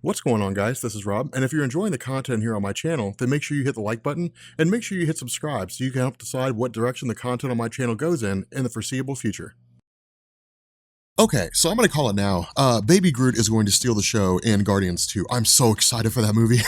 What's going on, guys? This is Rob, and if you're enjoying the content here on my channel, then make sure you hit the like button and make sure you hit subscribe so you can help decide what direction the content on my channel goes in the foreseeable future. Okay, so I'm gonna call it now. Baby Groot is going to steal the show in Guardians 2. I'm so excited for that movie.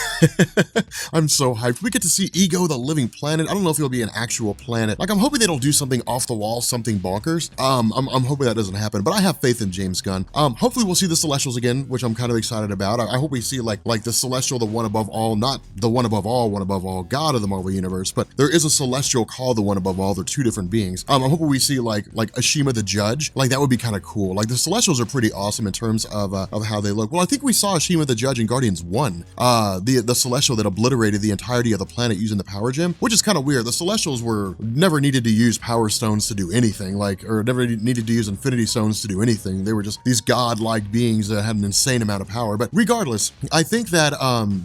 I'm so hyped. We get to see Ego, the living planet. I don't know if it'll be an actual planet. Like, I'm hoping they don't do something off the wall, something bonkers. I'm hoping that doesn't happen, but I have faith in James Gunn. Hopefully we'll see the Celestials again, which I'm kind of excited about. I hope we see like the Celestial, the one above all, not the one above all God of the Marvel Universe, but there is a Celestial called the one above all. They're two different beings. I'm hoping we see like Ashima the Judge. Like, that would be kind of cool. Like, the Celestials are pretty awesome in terms of how they look. Well, I think we saw Ashima the Judge in Guardians 1, the Celestial that obliterated the entirety of the planet using the power gem, which is kind of weird. The Celestials were never needed to use power stones to do anything, or never needed to use infinity stones to do anything. They were just these god-like beings that had an insane amount of power. But regardless, I think that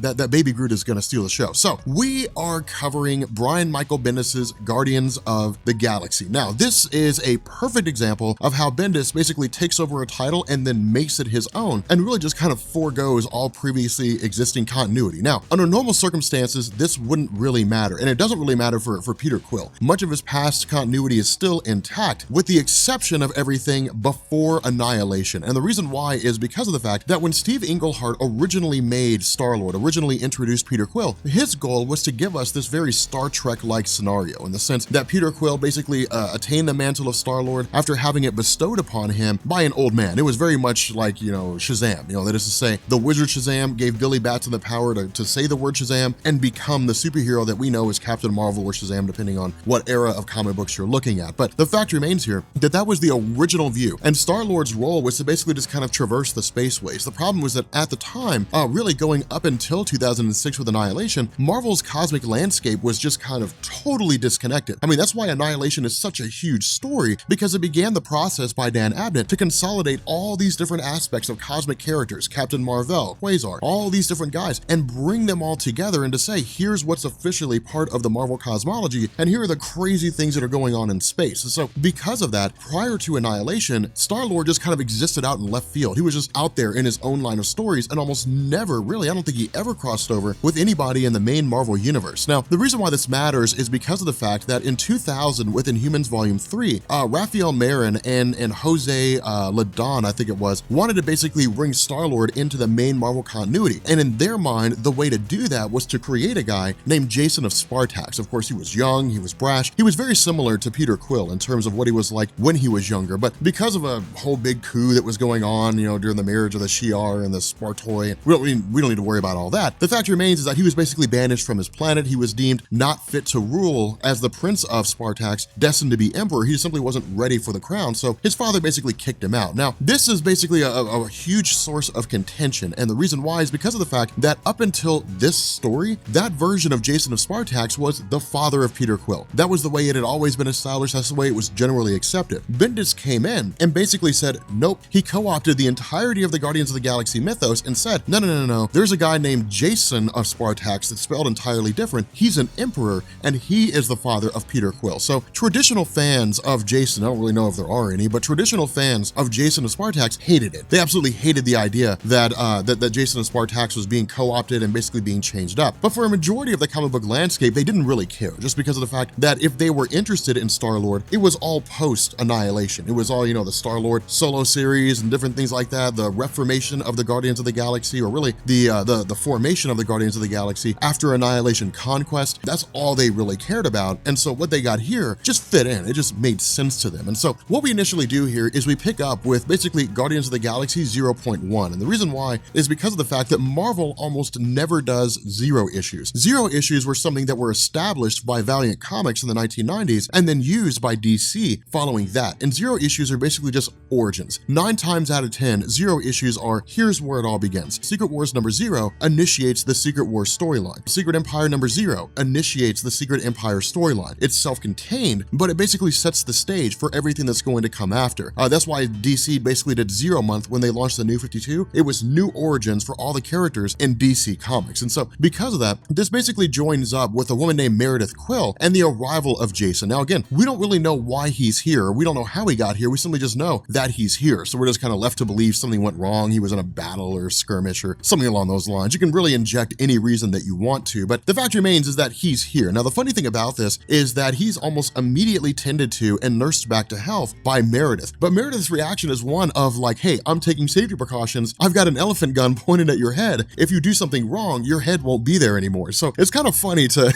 that Baby Groot is going to steal the show. So we are covering Brian Michael Bendis's Guardians of the Galaxy. Now, this is a perfect example of how Bendis basically takes over a title and then makes it his own and really just kind of forgoes all previously existing continuity. Now, under normal circumstances, this wouldn't really matter, and it doesn't really matter for Peter Quill. Much of his past continuity is still intact, with the exception of everything before Annihilation. And the reason why is because of the fact that when Steve Englehart originally made Star-Lord, originally introduced Peter Quill, his goal was to give us this very Star Trek-like scenario, in the sense that Peter Quill basically attained the mantle of Star-Lord after having it bestowed upon him by an old man. It was very much like, Shazam. That is to say, the wizard Shazam gave Billy Batson the power to say the word Shazam and become the superhero that we know as Captain Marvel or Shazam, depending on what era of comic books you're looking at. But the fact remains here that that was the original view, and Star-Lord's role was to basically just kind of traverse the spaceways. The problem was that at the time, really going up until 2006 with Annihilation, Marvel's cosmic landscape was just kind of totally disconnected. I mean, that's why Annihilation is such a huge story, because it began the process by Dan Abnett to consolidate all these different aspects of cosmic characters, Captain Marvel, Quasar, all these different guys, and bring them all together and to say, here's what's officially part of the Marvel cosmology, and here are the crazy things that are going on in space. So because of that, prior to Annihilation, Star-Lord just kind of existed out in left field. He was just out there in his own line of stories and almost never, really, I don't think he ever crossed over with anybody in the main Marvel universe. Now, the reason why this matters is because of the fact that in 2000, with Inhumans Volume 3, Raphael Marin and Jose Ladon, I think it was, wanted to basically bring Star-Lord into the main Marvel continuity. And in their mind, the way to do that was to create a guy named Jason of Spartak. Of course, he was young, he was brash, he was very similar to Peter Quill in terms of what he was like when he was younger. But because of a whole big coup that was going on, during the marriage of the Shi'ar and the Spartoi, we don't need to worry about all that. The fact remains is that he was basically banished from his planet. He was deemed not fit to rule as the Prince of Spartak, destined to be Emperor. He simply wasn't ready for the crown, so his father basically kicked him out. Now, this is basically a huge source of contention, and the reason why is because of the fact that up until this story, that version of Jason of Spartak was the father of Peter Quill. That was the way it had always been established. That's the way it was generally accepted. Bendis came in and basically said, nope. He co-opted the entirety of the Guardians of the Galaxy mythos and said, no. There's a guy named Jason of Spartak that's spelled entirely different. He's an emperor, and he is the father of Peter Quill. So traditional fans of Jason, I don't really know if there are any, but traditional fans of Jason of Spartak hated it. They absolutely hated the idea that that Jason of Spartak was being co-opted and basically being changed up. But for a majority of the comic book landscape, they didn't really care, just because of the fact that if they were interested in Star-Lord, it was all post-Annihilation. It was all, the Star-Lord solo series and different things like that, the reformation of the Guardians of the Galaxy, or really the formation of the Guardians of the Galaxy after Annihilation Conquest. That's all they really cared about. And so what they got here just fit in. It just made sense to them. And so what we initially do here is we pick up with basically Guardians of the Galaxy 0.1. And the reason why is because of the fact that Marvel almost never does zero issues. Zero issues were something that were established by Valiant Comics in the 1990s and then used by DC following that. And zero issues are basically just origins. 9 times out of 10, zero issues are, here's where it all begins. Secret Wars number 0 initiates the Secret Wars storyline. Secret Empire number 0 initiates the Secret Empire storyline. It's self-contained, but it basically sets the stage for everything that's going to come after. That's why why DC basically did Zero Month when they launched the New 52. It was new origins for all the characters in DC Comics. And so because of that, this basically joins up with a woman named Meredith Quill and the arrival of Jason. Now, again, we don't really know why he's here. We don't know how he got here. We simply just know that he's here. So we're just kind of left to believe something went wrong. He was in a battle or skirmish or something along those lines. You can really inject any reason that you want to, but the fact remains is that he's here. Now, the funny thing about this is that he's almost immediately tended to and nursed back to health by Meredith. But Meredith's reaction is one of like, hey, I'm taking safety precautions. I've got an elephant gun pointed at your head. If you do something wrong, your head won't be there anymore. So it's kind of funny to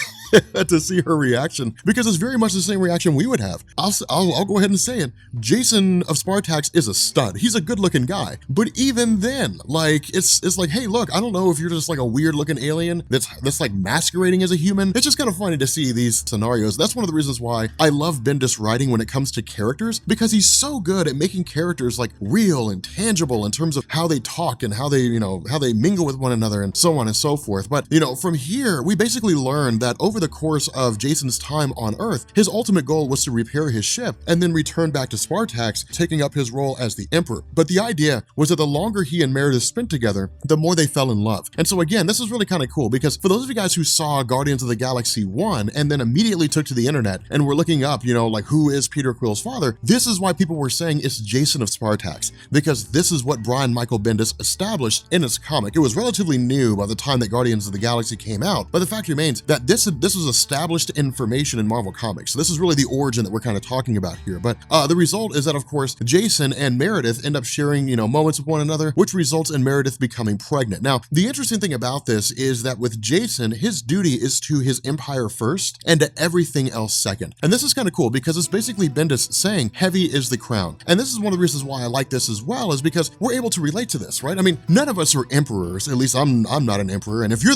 to see her reaction, because it's very much the same reaction we would have. I'll go ahead and say it. Jason of Spartak is a stud. He's a good looking guy. But even then, like, it's like, hey, look, I don't know if you're just like a weird looking alien that's like masquerading as a human. It's just kind of funny to see these scenarios. That's one of the reasons why I love Bendis writing when it comes to characters, because he's so good at making characters like real and tangible in terms of how they talk and how they, how they mingle with one another and so on and so forth. But, from here, we basically learned that over the course of Jason's time on Earth, his ultimate goal was to repair his ship and then return back to Spartak, taking up his role as the Emperor. But the idea was that the longer he and Meredith spent together, the more they fell in love. And so again, this is really kind of cool, because for those of you guys who saw Guardians of the Galaxy 1 and then immediately took to the internet and were looking up, like who is Peter Quill's father, this is why people were saying it's Jason of Spartak, because this is what Brian Michael Bendis established in his comic. It was relatively new by the time that Guardians of the Galaxy came out, but the fact remains that this was established information in Marvel Comics. So this is really the origin that we're kind of talking about here. But the result is that, of course, Jason and Meredith end up sharing, moments with one another, which results in Meredith becoming pregnant. Now, the interesting thing about this is that with Jason, his duty is to his empire first and to everything else second. And this is kind of cool, because it's basically Bendis saying heavy is the crown. And this is one of the reasons why I like this as well, is because we're able to relate to this, right? I mean, none of us are emperors. At least I'm not an emperor. And if you're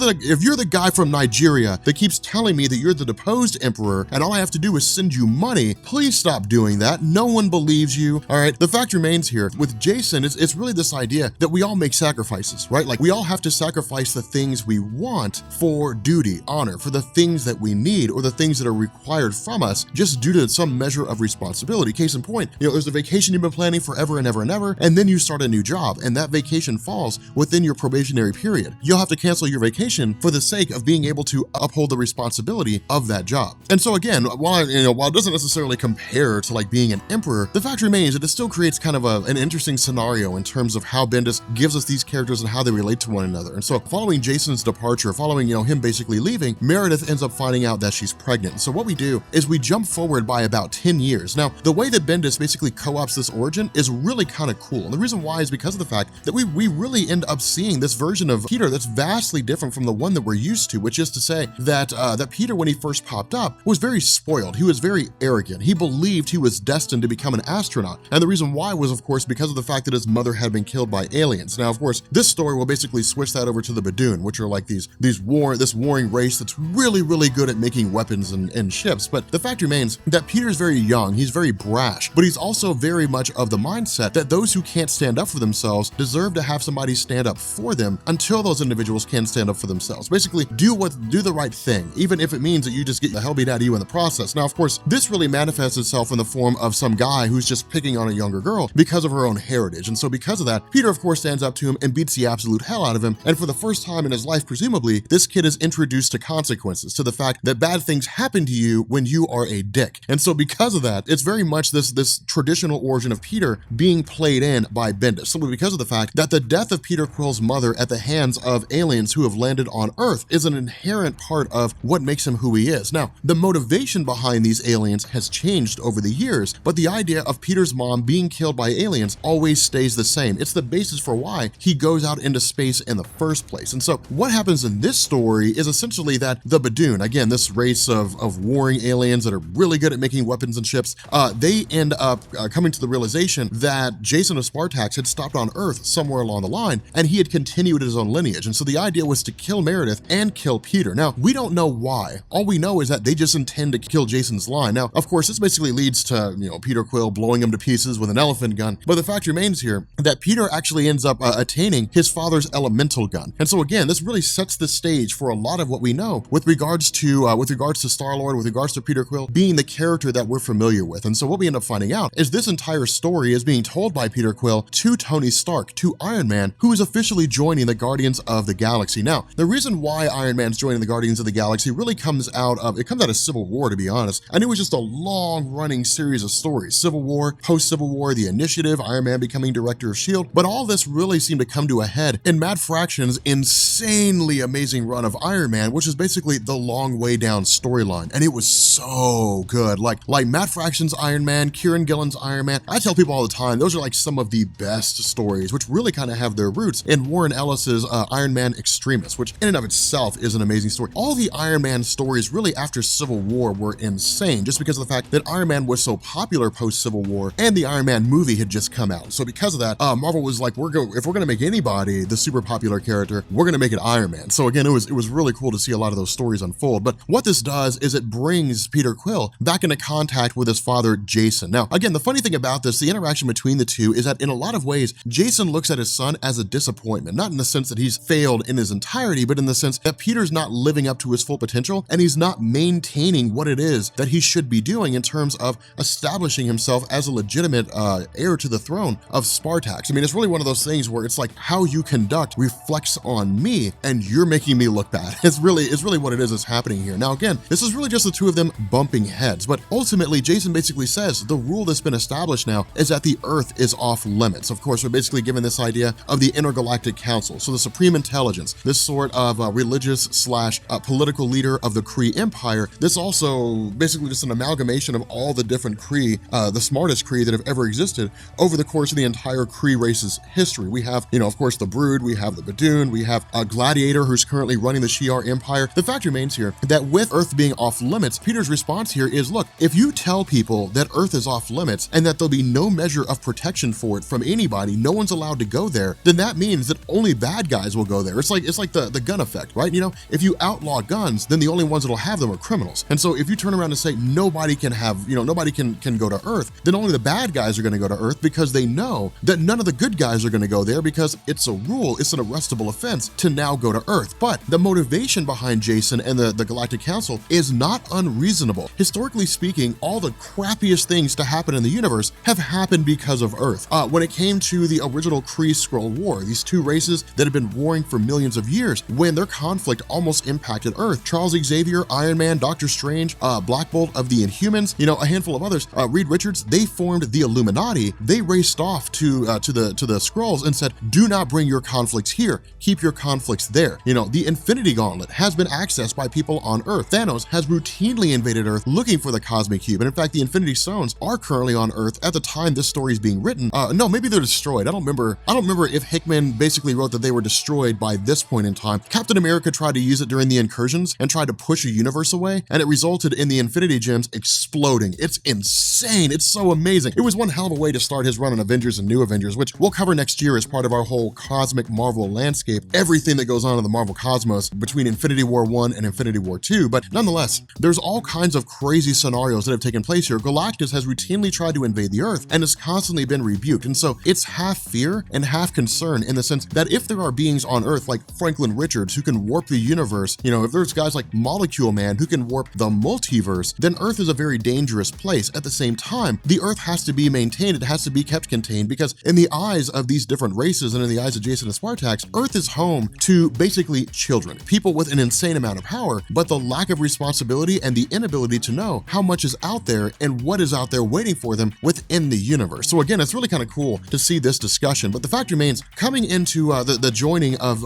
the guy from Nigeria that keeps telling me that you're the deposed emperor and all I have to do is send you money, please stop doing that. No one believes you. All right. The fact remains here with Jason, it's really this idea that we all make sacrifices, right? Like we all have to sacrifice the things we want for duty, honor, for the things that we need or the things that are required from us just due to some measure of responsibility. Case in point, there's a vacation you've been planning forever and ever and ever, and then you start a new job and that vacation falls within your probationary period. You'll have to cancel your vacation for the sake of being able to uphold the responsibility of that job. And so again, while it doesn't necessarily compare to like being an emperor, the fact remains that it still creates kind of an interesting scenario in terms of how Bendis gives us these characters and how they relate to one another. And so following Jason's departure, following, him basically leaving, Meredith ends up finding out that she's pregnant. So what we do is we jump forward by about 10 years. Now, the way that Bendis basically co-ops this origin is really kind of cool. And the reason why is because of the fact that we really end up seeing this version of Peter that's vastly different from the one that we're used to, which is to say that that Peter, when he first popped up, was very spoiled. He was very arrogant. He believed he was destined to become an astronaut. And the reason why was, of course, because of the fact that his mother had been killed by aliens. Now, of course, this story will basically switch that over to the Badoon, which are like this warring race that's really, really good at making weapons and ships. But the fact remains that Peter's very young, he's very brash, but he's also very much of the mindset that those who can't stand up for themselves deserve to have somebody stand up for them until those individuals can stand up for themselves. Basically, do the right thing, even if it means that you just get the hell beat out of you in the process. Now, of course, this really manifests itself in the form of some guy who's just picking on a younger girl because of her own heritage. And so because of that, Peter, of course, stands up to him and beats the absolute hell out of him. And for the first time in his life, presumably, this kid is introduced to consequences, to the fact that bad things happen to you when you are a dick. And so because of that, it's very much this traditional origin of Peter being played in by Bendis, simply because of the fact that the death of Peter Quill's mother at the hands of aliens who have landed on Earth is an inherent part of what makes him who he is. Now, the motivation behind these aliens has changed over the years, but the idea of Peter's mom being killed by aliens always stays the same. It's the basis for why he goes out into space in the first place. And so what happens in this story is essentially that the Badoon, again, this race of warring aliens that are really good at making weapons and ships, they end up coming to the realization that Jason of Spartak had stopped on Earth somewhere along the line, and he had continued his own lineage. And so the idea was to kill Meredith and kill Peter. Now, we don't know why. All we know is that they just intend to kill Jason's line. Now, of course, this basically leads to, Peter Quill blowing him to pieces with an elephant gun. But the fact remains here that Peter actually ends up attaining his father's elemental gun. And so again, this really sets the stage for a lot of what we know with regards to Star-Lord, with regards to Peter Quill being the character that we're familiar with. And so what we end up finding out is this entire story is being told by Peter Quill to Tony Stark, to Iron Man, who is officially joining the Guardians of the Galaxy. Now, the reason why Iron Man's joining the Guardians of the Galaxy really comes out of Civil War, to be honest. And it was just a long-running series of stories. Civil War, post-Civil War, the Initiative, Iron Man becoming director of S.H.I.E.L.D. But all this really seemed to come to a head in Matt Fraction's insanely amazing run of Iron Man, which is basically the Long Way Down storyline. And it was so good. Like Matt Fraction's Iron Man, Kieran Gillen's Iron Man. I tell people all the time, those are like some of the best stories, which really kind of have their roots in Warren Ellis's Iron Man Extremis, which in and of itself is an amazing story. All the Iron Man stories really after Civil War were insane, just because of the fact that Iron Man was so popular post-Civil War, and the Iron Man movie had just come out. So because of that, Marvel was like, if we're gonna make anybody the super popular character, we're gonna make it Iron Man. So again, it was really cool to see a lot of those stories unfold. But what this does is it brings Peter Quill back into contact with his father, Jason. Now, again, the funny thing about this, the interaction between the two, is that in a lot of ways, Jason looks at his son as a disappointment, not in the sense that he's failed in his entirety, but in the sense that Peter's not living up to his full potential, and he's not maintaining what it is that he should be doing in terms of establishing himself as a legitimate heir to the throne of Spartak. I mean, it's really one of those things where it's like how you conduct reflects on me, and you're making me look bad. It's really what it is that's happening here. Now, again, this is really just the two of them bumping heads, but ultimately, Jason basically says the rule that's been established now is that the Earth is off limits. Of course, we're basically given this idea of the Intergalactic Council, so the Supreme Intelligence, this sort of religious slash political leader of the Kree Empire. This also basically just an amalgamation of all the different Kree, the smartest Kree that have ever existed over the course of the entire Kree race's history. We have, of course, the Brood, we have the Badoon, we have a Gladiator who's currently running the Shi'ar Empire. The fact remains here that with Earth being off limits, Peter's response here is, look, if you tell people that Earth is off limits and that there'll be no measure of protection for it from anybody, no one's allowed to go there, then that means that only bad guys will go there. It's like the gun effect, right? If you outlaw guns, then the only ones that'll have them are criminals. And so if you turn around and say nobody can have, nobody can go to Earth, then only the bad guys are going to go to Earth, because they know that none of the good guys are going to go there, because it's a rule, it's an arrestable offense to now go to Earth. But the motivation behind Jason and the Galactic Council is not unreasonable. Historically speaking, all the crappiest things to happen in the universe have happened because of Earth. When it came to the original Kree-Skrull War, these two races that have been warring for millions of years, when their conflict almost impacted Earth, Charles Xavier, Iron Man, Doctor Strange, Black Bolt of the Inhumans, a handful of others, Reed Richards, they formed the Illuminati. They raced off to the Skrulls and said, do not bring your conflicts here, keep your conflicts there. The Infinity Gauntlet has been accessed by people on Earth. Thanos has routinely invaded Earth looking for the Cosmic Cube, and in fact, the Infinity Stones are currently on Earth at the time this story is being written. No, maybe they're destroyed. I don't remember if Hickman basically wrote that they were destroyed by this point in time. Captain America tried to use it during the incursions and tried to push a universe away, and it resulted in the Infinity Gems exploding. It's insane. It's so amazing. It was one hell of a way to start his run on Avengers and New Avengers, which we'll cover next year as part of our whole cosmic Marvel landscape, everything that goes on in the Marvel cosmos between Infinity War 1 and Infinity War 2. But nonetheless, there's all kinds of crazy scenarios that have taken place here. Galactus has routinely tried to invade the Earth and has constantly been rebuked. And so it's half fear and half concern, in the sense that if there are beings on Earth like Franklin Richards who can warp the universe, if there's guys like Molecule Man who can warp the multiverse, then Earth is a very dangerous place. At the same time, the Earth has to be maintained. It has to be kept contained, because in the eyes of these different races and in the eyes of Jason and Spartax, Earth is home to basically children, people with an insane amount of power, but the lack of responsibility and the inability to know how much is out there and what is out there waiting for them within the universe. So again, it's really kind of cool to see this discussion, but the fact remains, coming into the joining of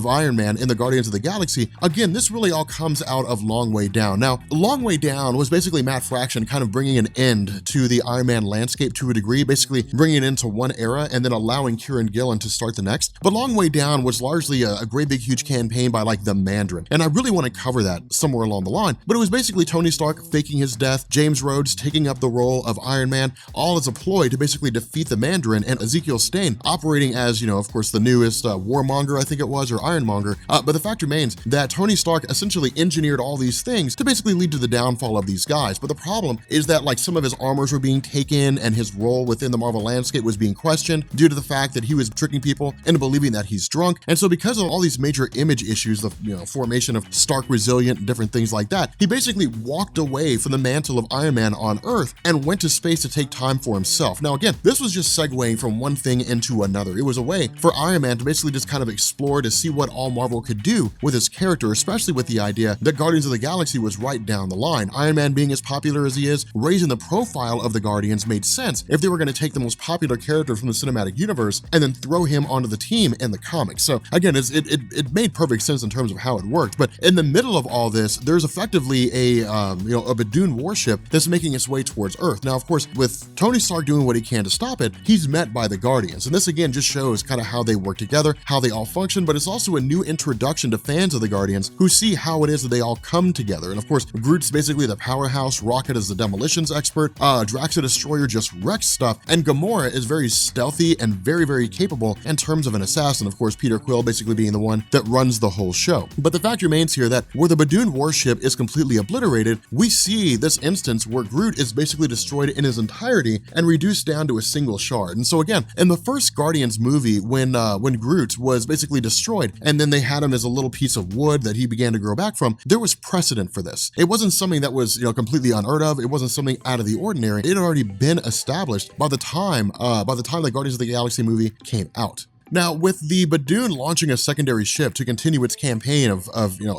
Iron Man in the Guardians of the Galaxy, again, this really all comes out of Long Way Down. Now, Long Way Down was basically Matt Fraction kind of bringing an end to the Iron Man landscape to a degree, basically bringing it into one era and then allowing Kieran Gillen to start the next. But Long Way Down was largely a great big huge campaign by like the Mandarin, and I really want to cover that somewhere along the line. But it was basically Tony Stark faking his death, James Rhodes taking up the role of Iron Man, all as a ploy to basically defeat the Mandarin, and Ezekiel Stane operating as, of course, the newest Warmonger, I think it was, or Ironmonger. But the fact remains that Tony Stark essentially engineered all these things to basically lead to the downfall of these guys. But the problem is that like some of his armors were being taken, and his role within the Marvel landscape was being questioned due to the fact that he was tricking people into believing that he's drunk. And so because of all these major image issues, the formation of Stark Resilient and different things like that, he basically walked away from the mantle of Iron Man on Earth and went to space to take time for himself. Now again, this was just segueing from one thing into another. It was a way for Iron Man to basically just kind of explore to see what all Marvel could do with his character, especially with the idea that Guardians of the Galaxy was right down the line. Iron Man being as popular as he is, raising the profile of the Guardians made sense if they were going to take the most popular character from the cinematic universe and then throw him onto the team in the comics. So again, it made perfect sense in terms of how it worked. But in the middle of all this, there's effectively a Badoon warship that's making its way towards Earth. Now, of course, with Tony Stark doing what he can to stop it, he's met by the Guardians. And this again just shows kind of how they work together, how they all function, but it's also a new introduction to fans of the Guardians who see how it is that they all come together. And of course, Groot's basically the powerhouse, Rocket is the demolitions expert, Drax the Destroyer just wrecks stuff, and Gamora is very stealthy and very, very capable in terms of an assassin. Of course, Peter Quill basically being the one that runs the whole show. But the fact remains here that where the Badoon warship is completely obliterated, we see this instance where Groot is basically destroyed in his entirety and reduced down to a single shard. And so again, in the first Guardians movie, when Groot was basically destroyed and then they had him as a little piece of wood that he began to grow back from, there was precedent for this. It wasn't something that was completely unheard of. It wasn't something out of the ordinary. It had already been established by the time the Guardians of the Galaxy movie came out. Now, with the Badoon launching a secondary ship to continue its campaign of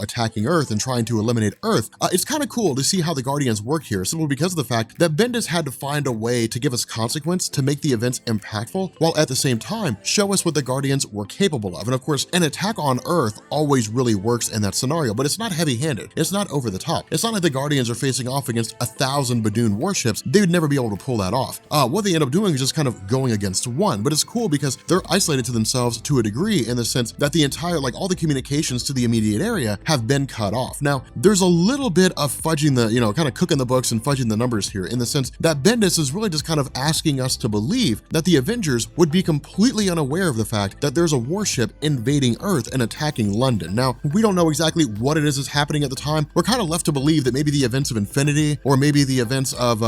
attacking Earth and trying to eliminate Earth, it's kind of cool to see how the Guardians work here, simply because of the fact that Bendis had to find a way to give us consequence to make the events impactful, while at the same time show us what the Guardians were capable of. And of course, an attack on Earth always really works in that scenario, but it's not heavy-handed. It's not over the top. It's not like the Guardians are facing off against 1,000 Badoon warships. They would never be able to pull that off. What they end up doing is just kind of going against one, but it's cool because they're isolated to themselves to a degree, in the sense that the entire, all the communications to the immediate area have been cut off. Now, there's a little bit of fudging the, kind of cooking the books and fudging the numbers here, in the sense that Bendis is really just kind of asking us to believe that the Avengers would be completely unaware of the fact that there's a warship invading Earth and attacking London. Now, we don't know exactly what it is happening at the time. We're kind of left to believe that maybe the events of Infinity, or maybe the events of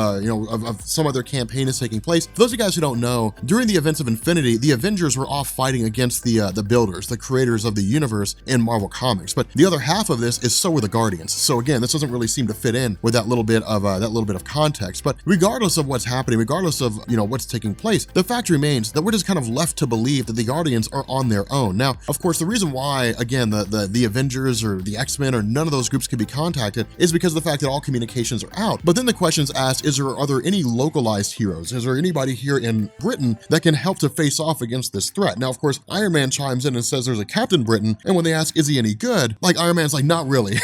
some other campaign is taking place. For those of you guys who don't know, during the events of Infinity, the Avengers were off fighting against the builders, the creators of the universe in Marvel Comics. But the other half of this is so were the Guardians. So again, this doesn't really seem to fit in with that little bit of context. But regardless of what's happening, regardless of what's taking place, the fact remains that we're just kind of left to believe that the Guardians are on their own. Now, of course, the reason why, again, the Avengers or the X-Men or none of those groups can be contacted is because of the fact that all communications are out. But then the question's asked, are there any localized heroes? Is there anybody here in Britain that can help to face off against this threat? Now, of course, Iron Man chimes in and says there's a Captain Britain, and when they ask, is he any good? Iron Man's like, not really,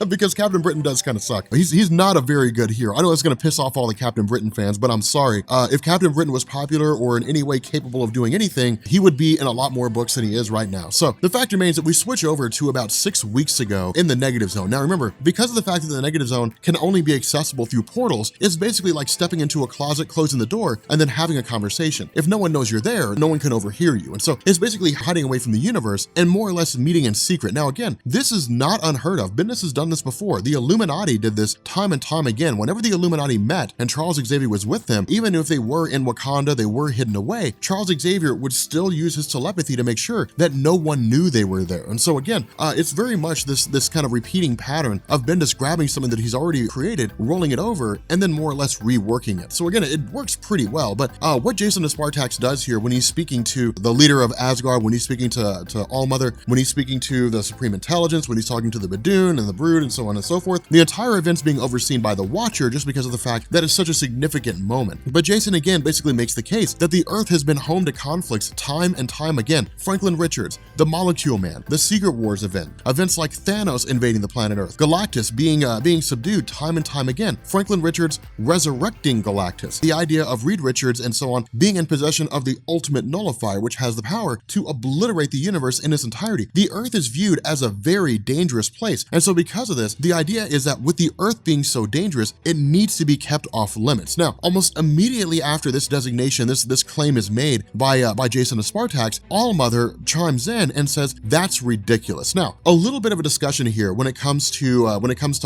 because Captain Britain does kind of suck. He's not a very good hero. I know it's going to piss off all the Captain Britain fans, but I'm sorry. If Captain Britain was popular or in any way capable of doing anything, he would be in a lot more books than he is right now. So the fact remains that we switch over to about 6 weeks ago in the negative zone. Now remember, because of the fact that the negative zone can only be accessible through portals, it's basically like stepping into a closet, closing the door, and then having a conversation. If no one knows you're there, no one can overhear you. And so it's basically hiding away from the universe and more or less meeting in secret. Now again, this is not unheard of. Bendis has done this before. The Illuminati did this time and time again. Whenever the Illuminati met and Charles Xavier was with them, even if they were in Wakanda, they were hidden away, Charles Xavier would still use his telepathy to make sure that no one knew they were there. And so again, it's very much this kind of repeating pattern of Bendis grabbing something that he's already created, rolling it over, and then more or less reworking it. So again, it works pretty well. But what Jason the Spartak does here when he's speaking to the leader of Asgard, when he's speaking to Allmother, when he's speaking to the Supreme Intelligence, when he's talking to the Badoon and the Brood and so on and so forth, the entire event's being overseen by the Watcher just because of the fact that it's such a significant moment. But Jason again basically makes the case that the Earth has been home to conflicts time and time again. Franklin Richards, the Molecule Man, the Secret Wars events like Thanos invading the planet Earth, Galactus being subdued time and time again, Franklin Richards resurrecting Galactus, the idea of Reed Richards and so on being in possession of the ultimate nullifier, which has the power to obliterate the universe in its entirety. The Earth is viewed as a very dangerous place. And so because of this, the idea is that with the Earth being so dangerous, it needs to be kept off limits. Now, almost immediately after this designation, this claim is made by Jason the Spartak, Allmother chimes in and says, that's ridiculous. Now, a little bit of a discussion here when it comes to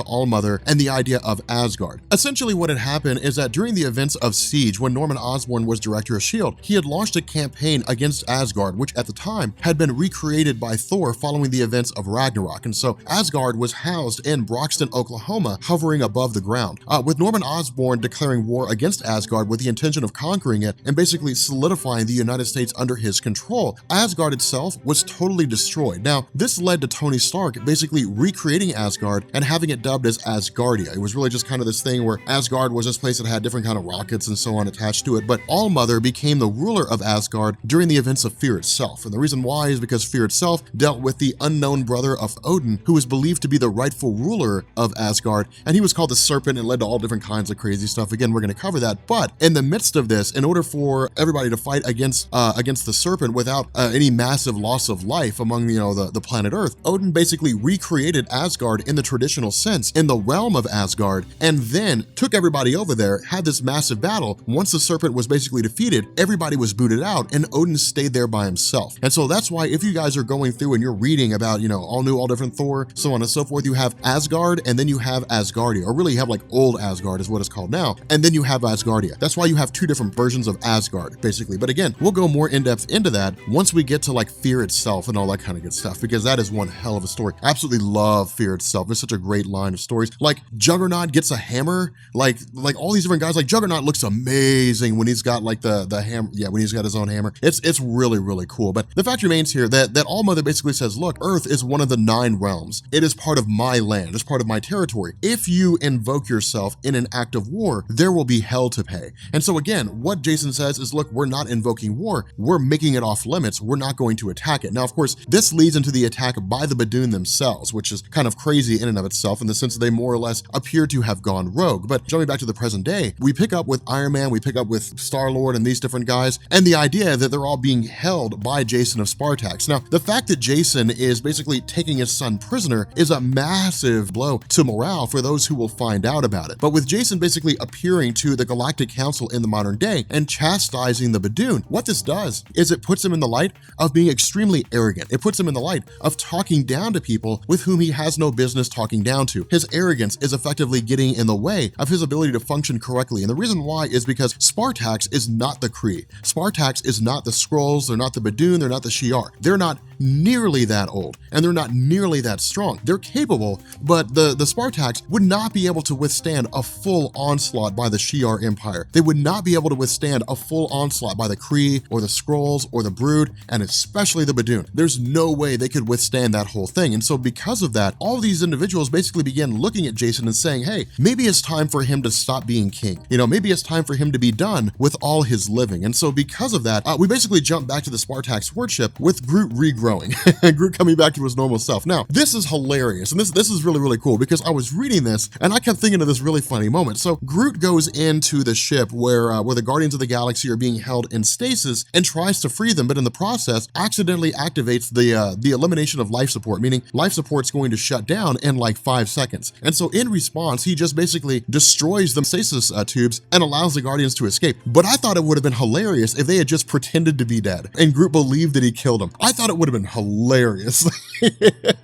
Allmother and the idea of Asgard. Essentially what had happened is that during the events of Siege, when Norman Osborn was director of S.H.I.E.L.D., he had launched a campaign against against Asgard, which at the time had been recreated by Thor following the events of Ragnarok. And so Asgard was housed in Broxton, Oklahoma, hovering above the ground, with Norman Osborn declaring war against Asgard with the intention of conquering it and basically solidifying the United States under his control. Asgard itself was totally destroyed. Now, this led to Tony Stark basically recreating Asgard and having it dubbed as Asgardia. It was really just kind of this thing where Asgard was this place that had different kind of rockets and so on attached to it, but Allmother became the ruler of Asgard during the events of Fear itself. And the reason why is because Fear itself dealt with the unknown brother of Odin, who was believed to be the rightful ruler of Asgard, and he was called the Serpent and led to all different kinds of crazy stuff. Again, we're going to cover that, but in the midst of this, in order for everybody to fight against the Serpent without any massive loss of life among the planet Earth, Odin basically recreated Asgard in the traditional sense in the realm of Asgard, and then took everybody over there, had this massive battle. Once the Serpent was basically defeated, everybody was booted out, and Odin stayed there by himself. And so that's why if you guys are going through and you're reading about, all new, all different Thor, so on and so forth, you have Asgard, and then you have Asgardia, or really you have like old Asgard is what it's called now, and then you have Asgardia. That's why you have two different versions of Asgard, basically. But again, we'll go more in depth into that once we get to like Fear itself and all that kind of good stuff, because that is one hell of a story. I absolutely love Fear itself. It's such a great line of stories. Like Juggernaut gets a hammer, like all these different guys, like Juggernaut looks amazing when he's got like the hammer, when he's got his own hammer. It's really, really cool. But the fact remains here that Allmother basically says, look, Earth is one of the 9 realms. It is part of my land. It's part of my territory. If you invoke yourself in an act of war, there will be hell to pay. And so again, what Jason says is, look, we're not invoking war. We're making it off limits. We're not going to attack it. Now, of course, this leads into the attack by the Badoon themselves, which is kind of crazy in and of itself in the sense that they more or less appear to have gone rogue. But jumping back to the present day, we pick up with Iron Man, we pick up with Star-Lord and these different guys, and the idea that they're all being held by Jason of Spartak. Now, the fact that Jason is basically taking his son prisoner is a massive blow to morale for those who will find out about it. But with Jason basically appearing to the Galactic Council in the modern day and chastising the Badoon, what this does is it puts him in the light of being extremely arrogant. It puts him in the light of talking down to people with whom he has no business talking down to. His arrogance is effectively getting in the way of his ability to function correctly. And the reason why is because Spartax is not the Kree. Spartax is not the Skrulls, they're not the Badoon, they're not the Shi'ar. They're not nearly that old, and they're not nearly that strong. They're capable, but the Spartax would not be able to withstand a full onslaught by the Shi'ar Empire. They would not be able to withstand a full onslaught by the Kree or the Skrulls or the Brood, and especially the Badoon. There's no way they could withstand that whole thing. And so because of that, all these individuals basically began looking at Jason and saying, hey, maybe it's time for him to stop being king. Maybe it's time for him to be done with all his living. And so because of that, we basically jump back to the Spartax worship with Groot regrowing. Groot coming back to his normal self. Now, this is hilarious, and this is really, really cool, because I was reading this and I kept thinking of this really funny moment. So Groot goes into the ship where the Guardians of the Galaxy are being held in stasis and tries to free them, but in the process accidentally activates the elimination of life support, meaning life support's going to shut down in like 5 seconds. And so in response, he just basically destroys the stasis tubes and allows the Guardians to escape. But I thought it would have been hilarious if they had just pretended to be dead and Groot believed that he killed him. I thought it would have been hilarious.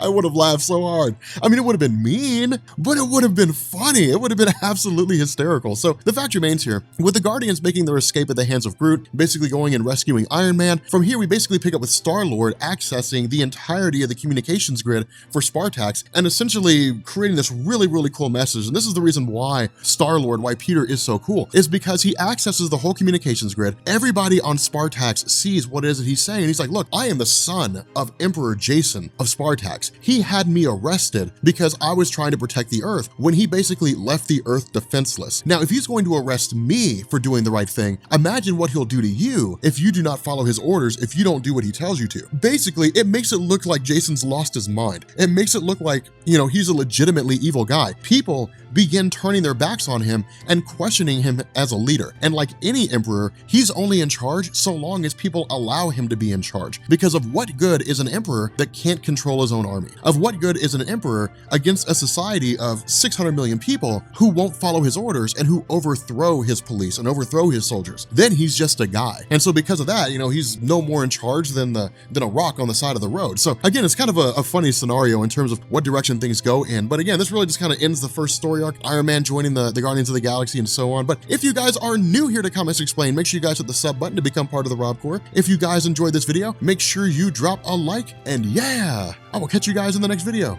I would have laughed so hard. I mean, it would have been mean, but it would have been funny. It would have been absolutely hysterical. So the fact remains here, with the Guardians making their escape at the hands of Groot, basically going and rescuing Iron Man, from here we basically pick up with Star-Lord accessing the entirety of the communications grid for Spartax and essentially creating this really, really cool message. And this is the reason why Star-Lord, why Peter is so cool, is because he accesses the whole communications grid. Everybody on Spartax sees what it is that he's saying. He's like, look, I am the son of Emperor Jason of Spartax. He had me arrested because I was trying to protect the Earth when he basically left the Earth defenseless. Now, if he's going to arrest me for doing the right thing, imagine what he'll do to you if you do not follow his orders, if you don't do what he tells you to. Basically, it makes it look like Jason's lost his mind. It makes it look like, he's a legitimately evil guy. People begin turning their backs on him and questioning him as a leader. And like any emperor, he's only in charge so long as people allow him to be in charge. Because of what good is an emperor that can't control his own army? Of what good is an emperor against a society of 600 million people who won't follow his orders and who overthrow his police and overthrow his soldiers? Then he's just a guy. And so because of that, he's no more in charge than a rock on the side of the road. So again, it's kind of a funny scenario in terms of what direction things go in. But again, this really just kind of ends the first story arc, Iron Man joining the Guardians of the Galaxy, and so on. But if you guys are new here to Comics Explained, make sure you guys hit the sub button to become part of the Rob Corps. If you guys enjoyed this video, make sure you drop a like, and yeah, I will catch you guys in the next video.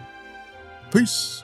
Peace.